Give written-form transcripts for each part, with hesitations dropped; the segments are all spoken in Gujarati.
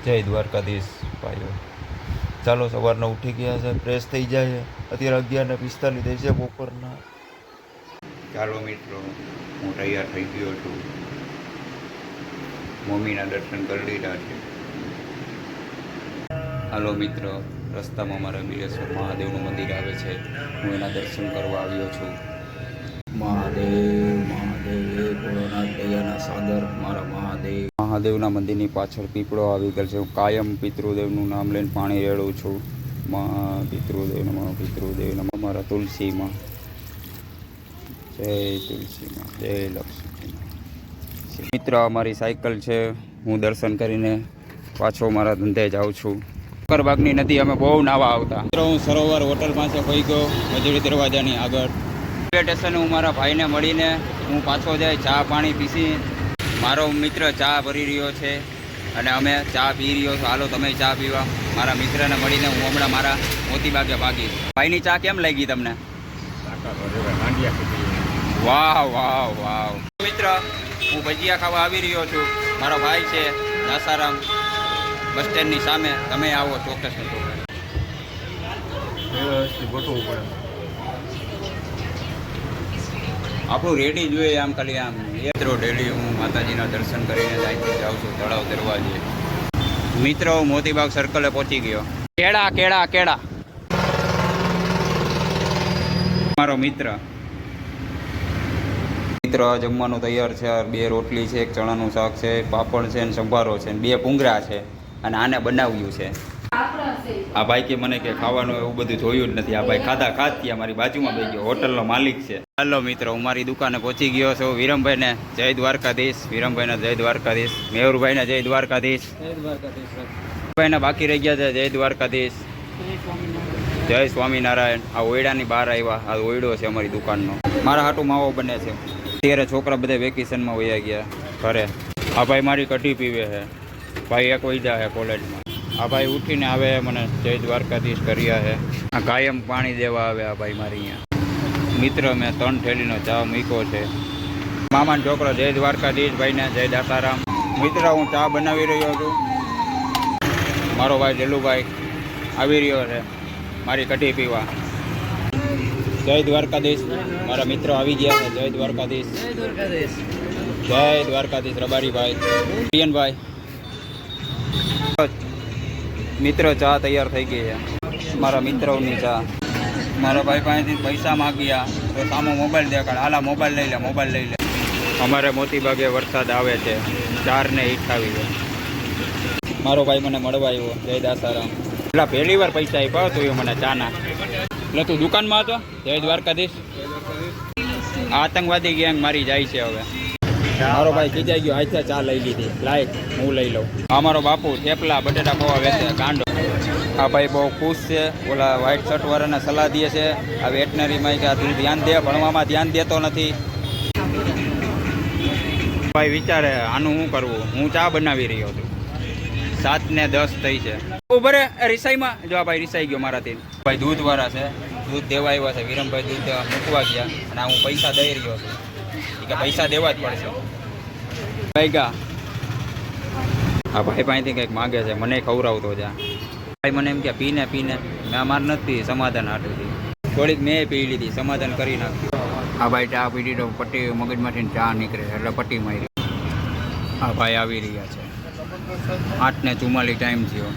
જય દ્વારકાધીશ ભાઈઓ. ચાલો સવારના ઉઠી ગયા છે, ફ્રેશ થઈ જાય. અત્યારે 11:45 થઈ છે બપોરના. ચાલો મિત્રો, હું તૈયાર થઈ ગયો છું. મમ્મીના દર્શન કરી લીધા છે. હાલો મિત્રો, રસ્તામાં મારા બિરેશ્વર મહાદેવનું મંદિર આવે છે. હું એના દર્શન કરવા આવ્યો છું. મહાદેવ મહાદેવ ભોળાનાથ દયાના સાગર મારા મહાદેવ. મહાદેવના મંદિરની પાછળ પીપળો આવી ગયેલ છે. હું કાયમ પિતૃદેવનું નામ લઈને પાણી રેડું છું. પિતૃદેવ નમઃ, પિતૃદેવ નમઃ. મારા તુલસીમાં જય તુલસીમાં, જય લક્ષ્મી. મિત્ર, અમારી સાયકલ છે. હું દર્શન કરીને પાછો મારા ધંધે જાઉં છું. શક્કરબાગની નદી અમે બહુ નાવા આવતા. મિત્રો, હું સરોવર હોટલ પાસે પહોંચી ગયો, મજૂરી દરવાજાની આગળ. રેલવે સ્ટેશને હું મારા ભાઈને મળીને હું પાછો જાય, ચા પાણી પીસી. મારો મિત્ર ચા ભરી રહ્યો છે અને અમે ચા પી રહ્યો છું. હાલો તમે ચા પીવા. મારા મિત્રને મળીને હું હમણાં મારા મોતીબાગે ભાગીશ. ભાઈની ચા કેમ લાગી તમને? વાહ વાહ વાહ. મિત્ર, હું ભજીયા ખાવા આવી રહ્યો છું. મારો ભાઈ છે દાસારામ, બસ સ્ટેન્ડની સામે. તમે આવો ચોક્કસ. ગોઠવવું પડે. આપણું રેડી જોઈએ આમ ખાલી આમ. મિત્રો, ડેલી હું માતાજીના દર્શન કરીને અહીંથી જાઉં છું તળાવ દરવાજે. મિત્રો, હું મોતીબાગ સર્કલે પહોંચી ગયો. કેળા કેળા કેળા. મારો મિત્ર જમવાનું તૈયાર છે. 2 રોટલી છે, 1 ચણાનું શાક છે, પાપડ છે ને સંભારો છે ને 2 પૂંગરા છે. અને આને બનાવ્યું છે આ ભાઈ. કે મને કે ખાવાનું એવું બધું જોયું જ નથી. આ ભાઈ ખાધા ખાધ્યા મારી બાજુમાં બેસી ગયો. હોટલનો માલિક છે. હાલો મિત્રો, હું મારી દુકાને પહોંચી ગયો છું. વિરમભાઈને જય દ્વારકાધીશ. વિરમભાઈને જય દ્વારકાધીશ. મેહુરભાઈને જય દ્વારકાધીશ. ભાઈને બાકી રહી ગયા છે જય દ્વારકાધીશ. જય સ્વામિનારાયણ. આ ઓયડાની બહાર આવ્યા. આ ઓયડો છે અમારી દુકાનનો. મારા હાટું માવો બને છે. અત્યારે છોકરા બધા વેકેશનમાં વયા ગયા ઘરે. આ ભાઈ મારી કઢી પીવે છે. ભાઈ 1 વાગ્યા છે કોલેજમાં. આ ભાઈ ઉઠીને આવે મને જય દ્વારકાધીશ કર્યા છે. આ કાયમ પાણી દેવા આવે આ ભાઈ મારી અહીંયા. મિત્ર, મેં 3 થેલીનો ચા મૂક્યો છે. મામાનો છોકરો જય દ્વારકાધીશ ભાઈને જય દાસારામ. મિત્ર, હું ચા બનાવી રહ્યો છું. મારો ભાઈ જલુભાઈ આવી રહ્યો છે મારી કઢી પીવા. જય દ્વારકાધીશ. મારા મિત્રો આવી ગયા છે. જય દ્વારકાધીશ. જય દ્વારકાધીશ. રબારીભાઈ, પ્રિયનભાઈ. મિત્રો, ચા તૈયાર થઈ ગઈ છે. મારા મિત્રોની ચા. મારા ભાઈ પાસેથી પૈસા માગ્યા તો સામો મોબાઈલ દેખાડ. હાલા મોબાઈલ લઈ લે, મોબાઈલ લઈ લે. અમારે મોતીબાગે વરસાદ આવે છે. 4:28 છે. મારો ભાઈ મને મળવા આવ્યો. જય દાસારામ. એટલે પહેલી વાર પૈસા આપ્યા તું મને ચાના. એટલે તું દુકાનમાં હતો? જય દ્વારકાધીશ. આતંકવાદી ગેંગ મારી જાય છે હવે. મારો ભાઈ ખીજાઈ ગયો. હાથે ચા લઈ લીધી. લાય હું લઈ લઉં. અમારો બાપુ થેપલા બટેટા પૌવા વેચે ગાંડો. આ ભાઈ બહુ ખુશ છે. ઓલા વ્હાઈટ શર્ટ વાળાને સલાહ દે છે આ વેટનરીમાં કે તું ધ્યાન દે, ભણવામાં ધ્યાન દેતો નથી. ભાઈ વિચારે આનું શું કરવું. હું ચા બનાવી રહ્યો છું. 7:10 થઈ છે. ઉભરે રિસાઈમાં જો આ ભાઈ રિસાઈ ગયો મારાથી. ભાઈ દૂધવાળા છે, દૂધ દેવા આવ્યા છે. વિરમભાઈ દૂધ મૂકવા ગયા અને હું પૈસા દઈ રહ્યો છું. કે પૈસા દેવા જ પડશે. ભાઈ ગા આ ભાઈ પાસેથી કંઈક માગે છે. મને ખવડાવતો જા. ભાઈ મને એમ કે પીને પીને. મેં માર નથી સમાધાન હાટુથી. થોડીક મેં પી લીધી, સમાધાન કરી નાખ્યું. આ ભાઈ ચા પીધી તો પટ્ટી મગજમાંથી ચા નીકળે એટલે પટ્ટી મારી. આ ભાઈ આવી રહ્યા છે. 8:44 ટાઈમ થયો.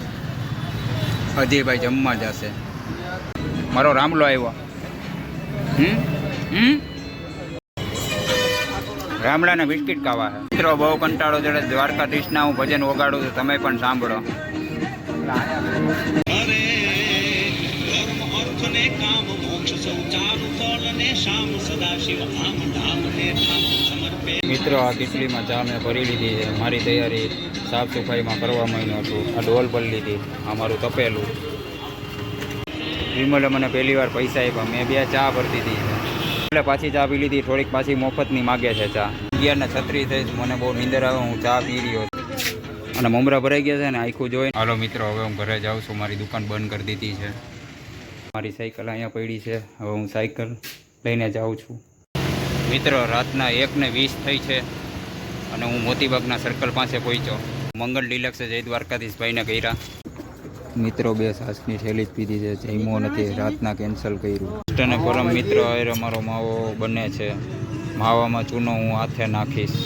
હજી ભાઈ જમવા જશે. મારો રામલો આવ્યો. રામલાને બિસ્કિટ ખાવા છે. મિત્રો, બહુ કંટાળો ચડે. દ્વારકાધીશના હું ભજન વગાડું છું, તમે પણ સાંભળો. મિત્રો, આ કિટલીમાં ચા મેં ભરી લીધી છે. મારી તૈયારી સાફ સફાઈમાં કરવા માંડ્યો છું. આ ડોલ ભરી લીધી. આ મારું તપેલું. વિમલે મને પહેલી વાર પૈસા આપ્યા. મેં 2 ચા ભરી દીધી છે. એટલે પાછી ચા પી લીધી. થોડીક પાછી મફતની માગે છે ચા. 11:36 થઈ. મને બહુ નીંદર આવે. હું ચા પી રહ્યો છું અને મમરા ભરાઈ ગયા છે ને આખું જોઈ. હાલો મિત્રો, હવે હું ઘરે જાઉં છું. મારી દુકાન બંધ કરી દીધી છે. મારી સાયકલ અહીંયા પડી છે. હવે હું સાયકલ લઈને જાઉં છું. મિત્રો, રાતના 1:20 થઈ છે અને હું મોતીબાગના સર્કલ પાસે પહોંચ્યો. મંગલ ડિલક્સ જય દ્વારકાધીશ ભાઈને કર્યા. મિત્રો 2 છાસની થેલી જ પીધી છે, જમ્યો નથી, રાતના કેન્સલ કર્યું. અને પરમ મિત્ર હારે અમારો માવો બને છે. માવામાં ચૂનો હું હાથે નાખીશ.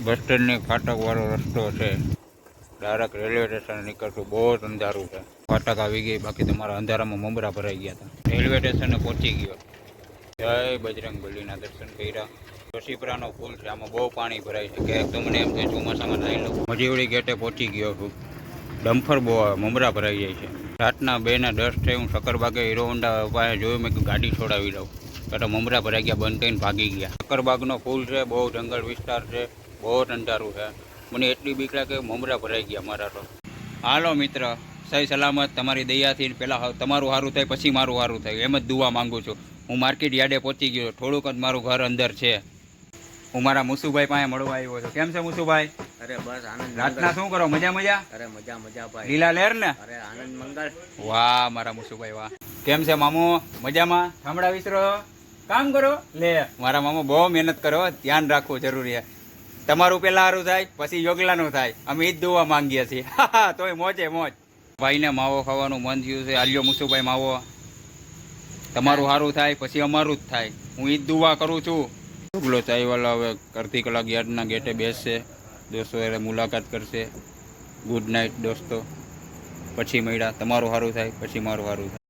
બસ સ્ટેન્ડની ફાટકવાળો રસ્તો છે, ડાયરેક્ટ રેલવે સ્ટેશન નીકળશું. બહુ જ અંધારું છે. ફાટક આવી ગઈ, બાકી તમારા અંધારામાં મમરા ભરાઈ ગયા હતા. રેલવે સ્ટેશને પહોંચી ગયો. જય બજરંગ બલીના દર્શન કર્યા. જોશીપરાનો પુલ છે, આમાં બહુ પાણી ભરાય છે. ક્યાંક તો મને એમ કે ચોમાસામાં નાઈ લઉં. મજીવડી ગેટે પહોંચી ગયો છું. ડમ્ફર બહુ આવે, મમરા ભરાઈ જાય છે. રાતના 2:10 થઈ. હું શક્કરબાગે હીરો હોન્ડા પાસે જોયું, મેં ગાડી છોડાવી દઉં. તો મમરા ભરાઈ ગયા, બંધ થઈને ભાગી ગયા. શક્કરબાગનો પુલ છે, બહુ જંગલ વિસ્તાર છે, બહુ અંધારું છે. મને એટલી બીક લાગે કે મમરા ભરાઈ ગયા મારા તો. હાલો મિત્ર, સહી સલામત તમારી દયાથી પહેલાં તમારું સારું થાય પછી મારું સારું થાય, એમ જ દુઆ માંગુ છું. હું માર્કેટ યાર્ડે પહોંચી ગયો. થોડુંક જ મારું ઘર અંદર છે. હું મારા મુસુભાઈ પાસે મળવા આવ્યો છું. કેમ છે મુસુભાઈ? અરે બસ આનંદ. રાતના શું કરો? મજા મજા? અરે મજા મજા ભાઈ. લીલા લહેર ને? અરે આનંદ મંગળ. વાહ મારા મુસુભાઈ વાહ. કેમ છે મામો? મજામાં? ઠામડા વિસરો કામ કરો લે. મારા મામો બહુ મહેનત કરો, ધ્યાન રાખવું જરૂરી છે. તમારું પેલા સારું થાય પછી યોગલાનું થાય. અમે ઈ જ દુઆ માંગીએ છીએ. તોય મોજે મોજ. ભાઈને માવો ખાવાનું મન થયું છે. આલ્યો મુસુભાઈ માવો. તમારું સારું થાય પછી અમારું જ થાય. હું ઈ જ દુઆ કરું છું. ઢોકલો ચાયવાલા હવે અડધી કલાક યાર્ડના ગેટે બેસશે. દોસ્તો એ મુલાકાત કરશે. ગુડ નાઇટ દોસ્તો. પછી મળ્યા. તમારું સારું થાય પછી મારું સારું થાય.